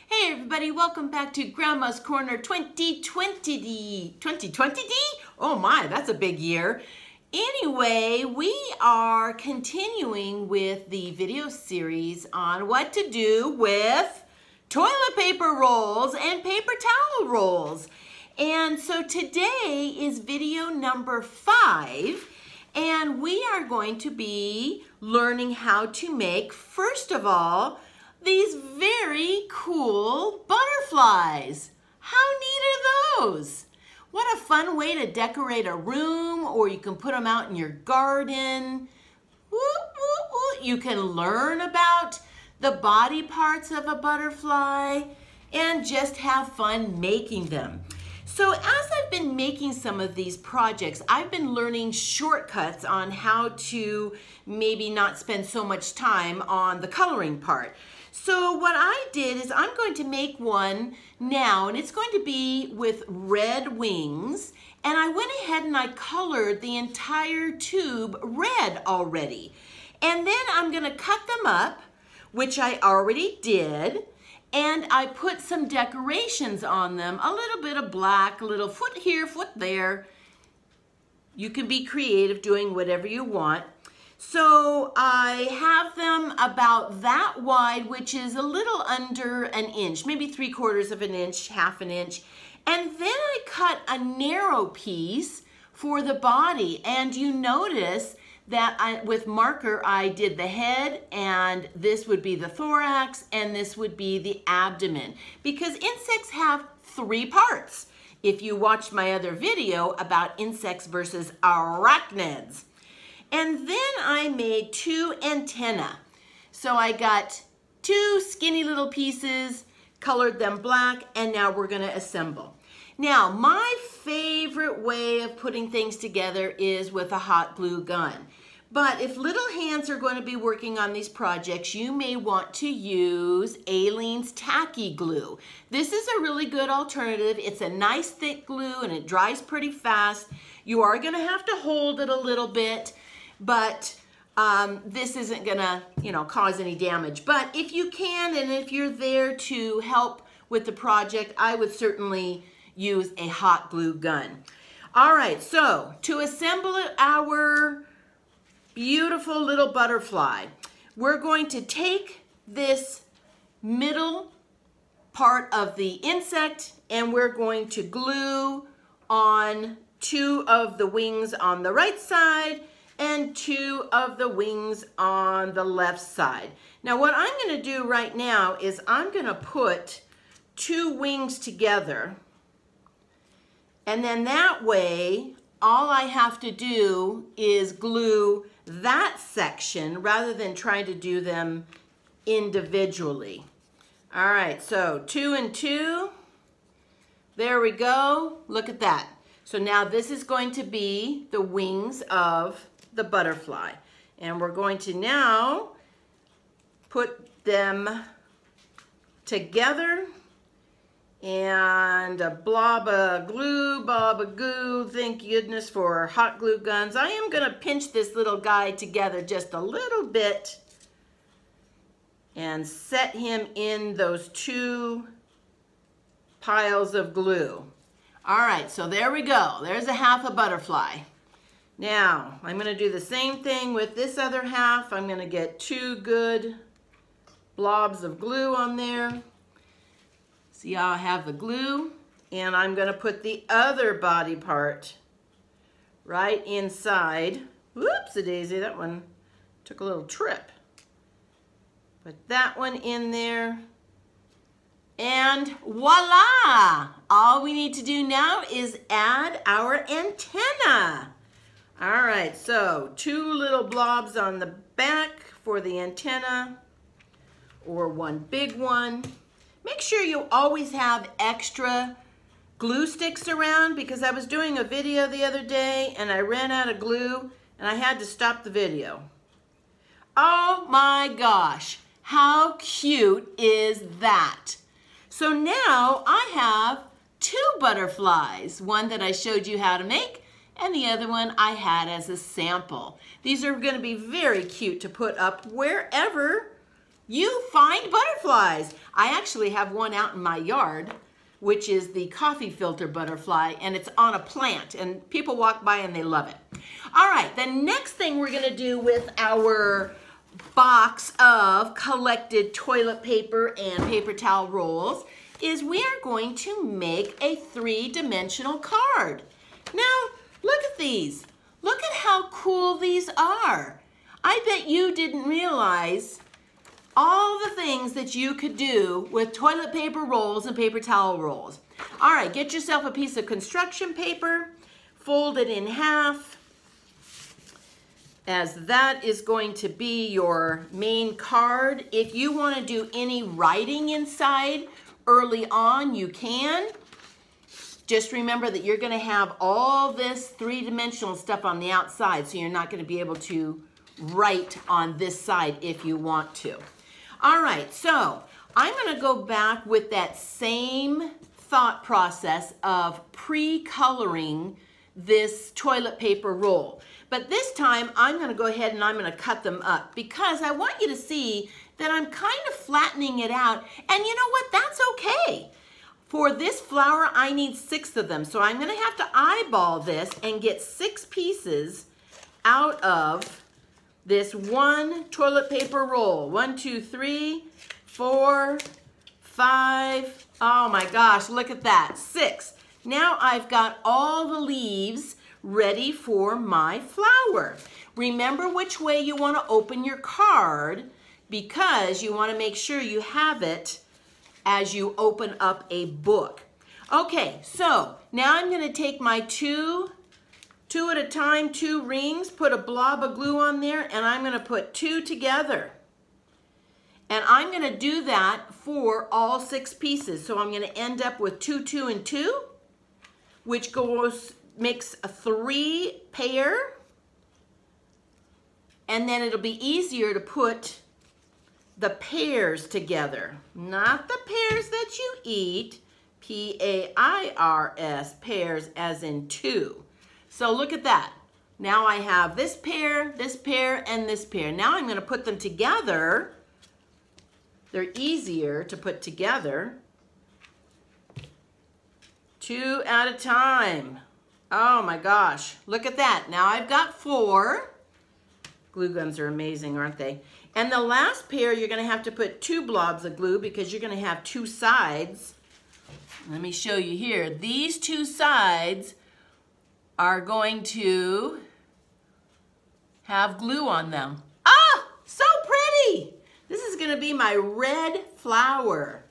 Hey everybody, welcome back to Grandma's Corner 2020D. 2020D? Oh my, that's a big year. Anyway, we are continuing with the video series on what to do with toilet paper rolls and paper towel rolls. And so today is video number 5, and we are going to be learning how to make, first of all, these very cool butterflies. How neat are those? What a fun way to decorate a room, or you can put them out in your garden. Woo, woo, woo. You can learn about the body parts of a butterfly and just have fun making them. So as I've been making some of these projects, I've been learning shortcuts on how to maybe not spend so much time on the coloring part. So what I did is I'm going to make one now, and it's going to be with red wings, and I went ahead and I colored the entire tube red already. And then I'm going to cut them up, which I already did, and I put some decorations on them, a little bit of black, a little foot here, foot there. You can be creative doing whatever you want. So I have them about that wide, which is a little under an inch, maybe 3/4 of an inch, half an inch. And then I cut a narrow piece for the body. And you notice that with marker, I did the head, and this would be the thorax, and this would be the abdomen. Because insects have 3 parts, if you watched my other video about insects versus arachnids. And then I made 2 antennae. So I got 2 skinny little pieces, colored them black, and now we're gonna assemble. Now, my favorite way of putting things together is with a hot glue gun. But if little hands are going to be working on these projects, you may want to use Aleene's Tacky Glue. This is a really good alternative. It's a nice thick glue and it dries pretty fast. You are going to have to hold it a little bit, but this isn't gonna, cause any damage. But if you can, and if you're there to help with the project, I would certainly use a hot glue gun. All right, so to assemble our beautiful little butterfly, we're going to take this middle part of the insect and we're going to glue on 2 of the wings on the right side and 2 of the wings on the left side. Now what I'm going to do right now is I'm going to put 2 wings together, and then that way all I have to do is glue that section rather than trying to do them individually. All right, so 2 and 2. There we go. Look at that. So now this is going to be the wings of the butterfly. And we're going to now put them together, and a blob of glue, bob of goo, thank goodness for hot glue guns. I am gonna pinch this little guy together just a little bit and set him in those 2 piles of glue. All right, so there we go. There's a half a butterfly. Now, I'm going to do the same thing with this other half. I'm going to get 2 good blobs of glue on there. See how I have the glue? And I'm going to put the other body part right inside. Whoops-a-daisy, that one took a little trip. Put that one in there. And voila! All we need to do now is add our antenna. All right, so 2 little blobs on the back for the antenna, or 1 big one. Make sure you always have extra glue sticks around, because I was doing a video the other day and I ran out of glue and I had to stop the video. Oh my gosh, how cute is that? So now I have 2 butterflies, one that I showed you how to make, and the other one I had as a sample. These are going to be very cute to put up wherever you find butterflies. I actually have one out in my yard, which is the coffee filter butterfly, and it's on a plant, and people walk by and they love it. All right, the next thing we're gonna do with our box of collected toilet paper and paper towel rolls is we are going to make a three-dimensional card. Now, look at these. Look at how cool these are. I bet you didn't realize all the things that you could do with toilet paper rolls and paper towel rolls. All right, get yourself a piece of construction paper, fold it in half, as that is going to be your main card. If you want to do any writing inside early on, you can. Just remember that you're going to have all this three-dimensional stuff on the outside, so you're not going to be able to write on this side if you want to. All right, so I'm going to go back with that same thought process of pre-coloring this toilet paper roll. But this time, I'm going to go ahead and I'm going to cut them up because I want you to see that I'm kind of flattening it out. And you know what? That's okay. For this flower, I need 6 of them. So I'm going to have to eyeball this and get 6 pieces out of this one toilet paper roll. 1, 2, 3, 4, 5. Oh my gosh, look at that. 6. Now I've got all the leaves ready for my flower. Remember which way you want to open your card because you want to make sure you have it as you open up a book. Okay, so now I'm going to take my two at a time, 2 rings, put a blob of glue on there, and I'm going to put 2 together. And I'm going to do that for all 6 pieces. So I'm going to end up with 2, 2, and 2, which makes a 3 pair. And then it'll be easier to put the pairs together. Not the pears that you eat, P-A-I-R-S, pairs as in 2. So look at that. Now I have this pair, and this pair. Now I'm going to put them together. They're easier to put together. 2 at a time. Oh my gosh, look at that. Now I've got 4. Glue guns are amazing, aren't they? And the last pair, you're going to have to put 2 blobs of glue because you're going to have 2 sides. Let me show you here. These 2 sides are going to have glue on them. Ah, so pretty! This is going to be my red flower.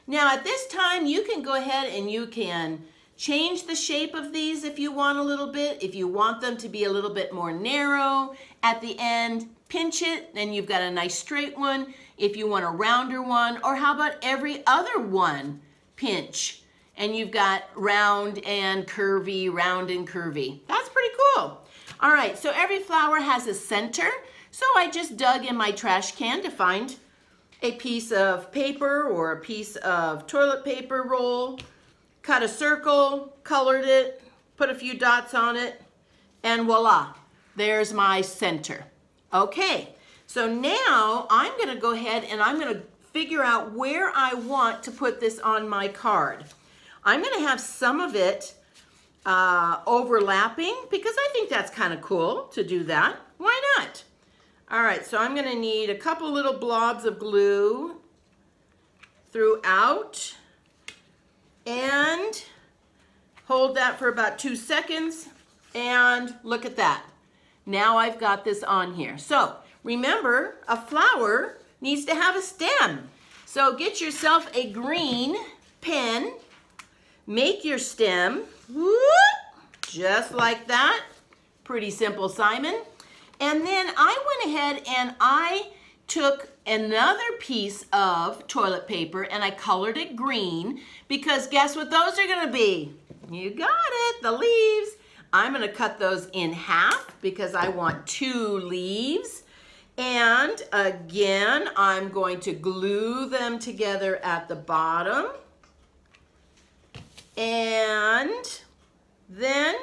Now at this time, you can go ahead and you can change the shape of these if you want a little bit. If you want them to be a little bit more narrow at the end, pinch it, then you've got a nice straight one. If you want a rounder one, or how about every other one, pinch, and you've got round and curvy, round and curvy. That's pretty cool. All right, so every flower has a center. So I just dug in my trash can to find a piece of paper or a piece of toilet paper roll, cut a circle, colored it, put a few dots on it, and voila, there's my center. Okay, so now I'm gonna go ahead and I'm gonna figure out where I want to put this on my card. I'm gonna have some of it overlapping because I think that's kind of cool to do that. Why not? All right, so I'm gonna need a couple little blobs of glue throughout and hold that for about 2 seconds and look at that. Now I've got this on here. So remember, a flower needs to have a stem. So get yourself a green pen, make your stem, whoop, just like that. Pretty simple, Simon. And then I went ahead and I took another piece of toilet paper and I colored it green because guess what those are gonna be? You got it, the leaves. I'm gonna cut those in half because I want 2 leaves. And again, I'm going to glue them together at the bottom. And then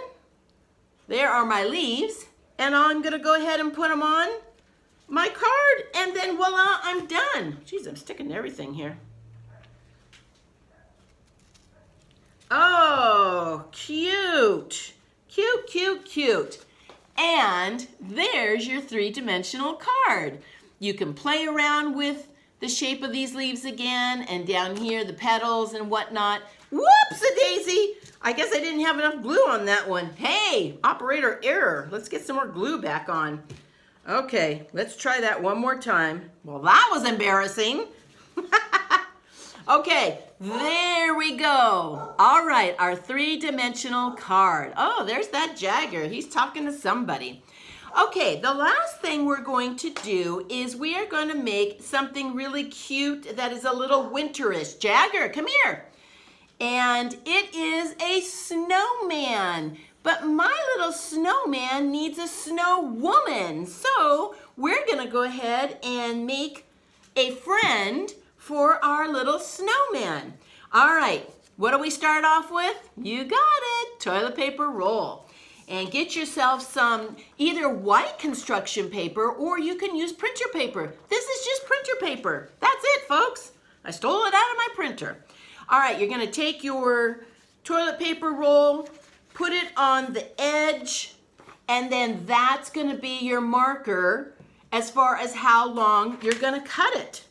there are my leaves. And I'm gonna go ahead and put them on my card, and then voila, I'm done. Jeez, I'm sticking everything here. Oh, cute. Cute, cute, cute. And there's your three-dimensional card. You can play around with the shape of these leaves again, and down here the petals and whatnot. Whoops-a-daisy! I guess I didn't have enough glue on that one. Hey, operator error. Let's get some more glue back on. Okay, let's try that one more time. Well, that was embarrassing. Okay, there we go. All right, our three-dimensional card. Oh, there's that Jagger. He's talking to somebody. Okay, the last thing we're going to do is we are going to make something really cute that is a little winterish. Jagger, come here. And it is a snowman. But my little snowman needs a snow woman. So we're going to go ahead and make a friend for our little snowman. All right, what do we start off with? You got it, toilet paper roll. And get yourself some either white construction paper or you can use printer paper. This is just printer paper. That's it, folks. I stole it out of my printer. All right, you're gonna take your toilet paper roll, put it on the edge, and then that's gonna be your marker as far as how long you're gonna cut it,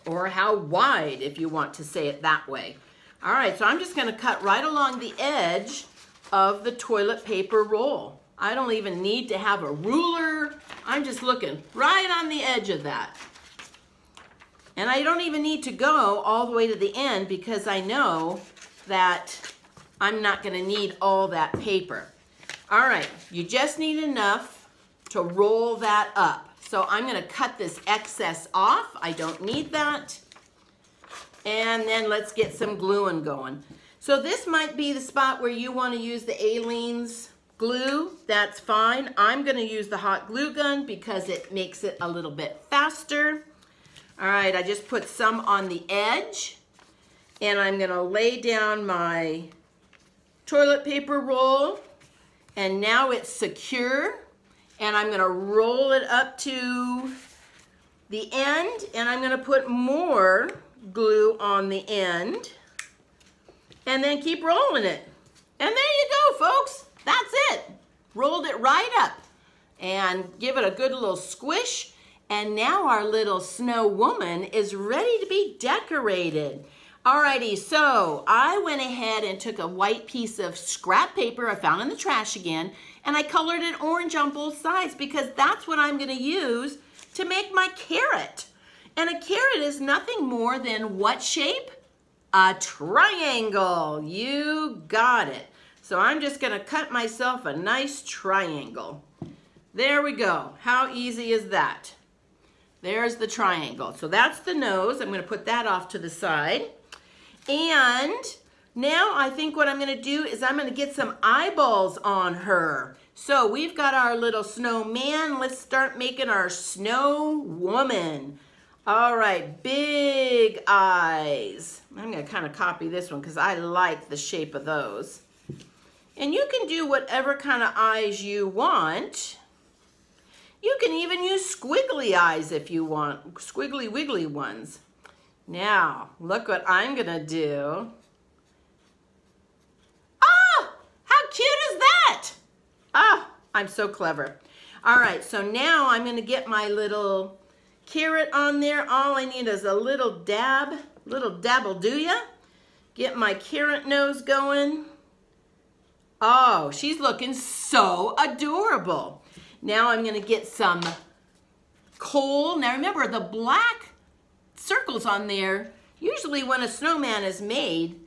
or how wide if you want to say it that way. All right, so I'm just gonna cut right along the edge of the toilet paper roll. I don't even need to have a ruler. I'm just looking right on the edge of that. And I don't even need to go all the way to the end because I know that I'm not gonna need all that paper. All right, you just need enough to roll that up. So I'm gonna cut this excess off. I don't need that. And then let's get some gluing going. So this might be the spot where you want to use the Aleene's glue. That's fine. I'm going to use the hot glue gun because it makes it a little bit faster. All right, I just put some on the edge. And I'm going to lay down my toilet paper roll. And now it's secure. And I'm going to roll it up to the end. And I'm going to put more glue on the end. And then keep rolling it. And there you go, folks. That's it. Rolled it right up. And give it a good little squish. And now our little snow woman is ready to be decorated. Alrighty, so I went ahead and took a white piece of scrap paper I found in the trash again, and I colored it orange on both sides because that's what I'm gonna use to make my carrot. And a carrot is nothing more than what shape? A triangle. You got it. So I'm just gonna cut myself a nice triangle. There we go. How easy is that? There's the triangle. So that's the nose. I'm gonna put that off to the side. And now I think what I'm gonna do is I'm gonna get some eyeballs on her. So we've got our little snowman. Let's start making our snow woman. All right, big eyes. I'm gonna kind of copy this one because I like the shape of those. And you can do whatever kind of eyes you want. You can even use squiggly eyes if you want, squiggly wiggly ones. Now, look what I'm gonna do. Oh, how cute is that? Ah, I'm so clever. All right, so now I'm gonna get my little carrot on there. All I need is a little dabble do ya. Get my carrot nose going. Oh, she's looking so adorable. Now I'm gonna get some coal. Now remember, the black circles on there, usually when a snowman is made,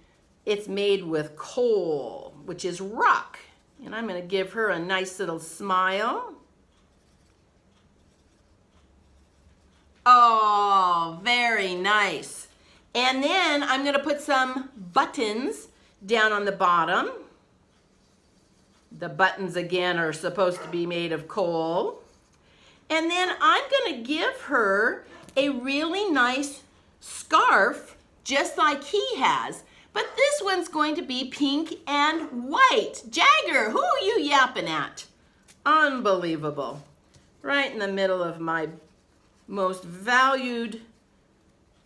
it's made with coal, which is rock. And I'm gonna give her a nice little smile. Oh, very nice. And then I'm gonna put some buttons down on the bottom. The buttons again are supposed to be made of coal. And then I'm gonna give her a really nice scarf, just like he has. But this one's going to be pink and white. Jagger, who are you yapping at? Unbelievable. right in the middle of my most valued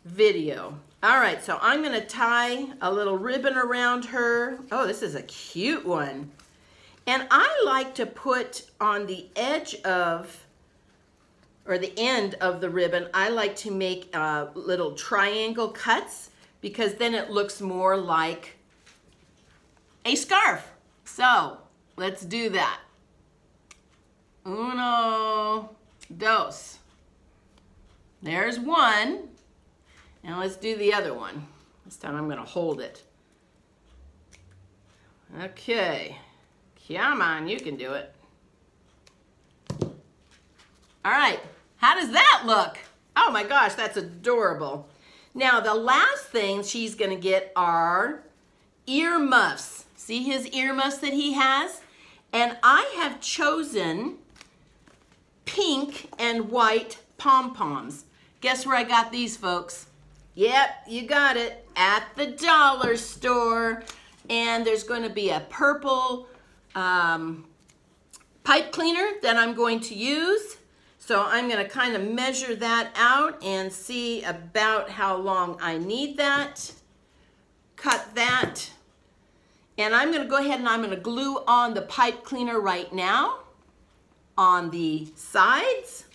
video. All right, so I'm gonna tie a little ribbon around her. Oh, this is a cute one. And I like to put on the edge of, or the end of the ribbon, I like to make little triangle cuts because then it looks more like a scarf. So let's do that. Uno, dos. There's one. Now let's do the other one. This time I'm gonna hold it. Okay. Come on, you can do it. All right, how does that look? Oh my gosh, that's adorable. Now the last thing she's gonna get are ear muffs. See his ear muffs that he has? And I have chosen pink and white pom-poms. Guess where I got these, folks? Yep, you got it, at the dollar store. And there's going to be a purple pipe cleaner that I'm going to use. So I'm going to kind of measure that out and see about how long I need that. Cut that. And I'm going to go ahead and I'm going to glue on the pipe cleaner right now on the sides.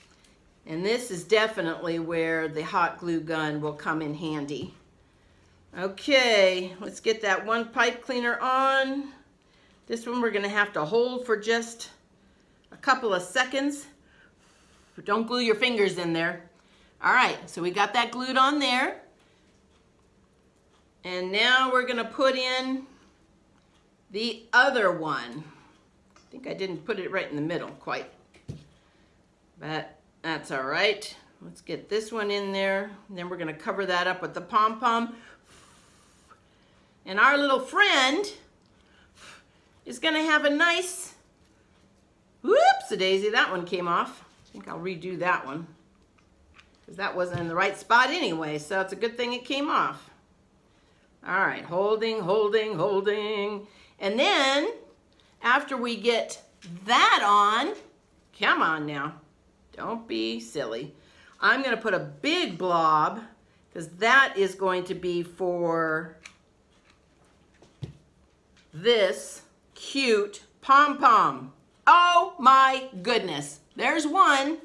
And this is definitely where the hot glue gun will come in handy. Okay, let's get that one pipe cleaner on. This one we're going to have to hold for just a couple of seconds. Don't glue your fingers in there. All right, so we got that glued on there. And now we're going to put in the other one. I think I didn't put it right in the middle quite, but that's all right. Let's get this one in there. And then we're going to cover that up with the pom-pom. And our little friend is going to have a nice, whoops-a-daisy, that one came off. I think I'll redo that one because that wasn't in the right spot anyway, so it's a good thing it came off. All right, holding, holding, holding. And then after we get that on, come on now, don't be silly. I'm going to put a big blob because that is going to be for this cute pom-pom. Oh my goodness. There's one.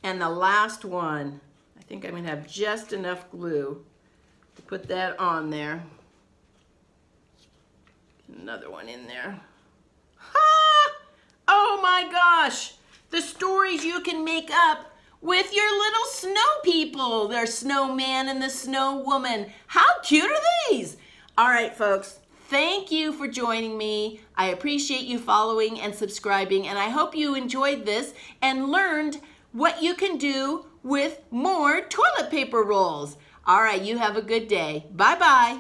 And the last one. I think I'm going to have just enough glue to put that on there. Another one in there. Ha! Oh my gosh. The stories you can make up with your little snow people. There's Snowman and the Snow Woman. How cute are these? All right, folks. Thank you for joining me. I appreciate you following and subscribing, and I hope you enjoyed this and learned what you can do with more toilet paper rolls. All right, you have a good day. Bye-bye.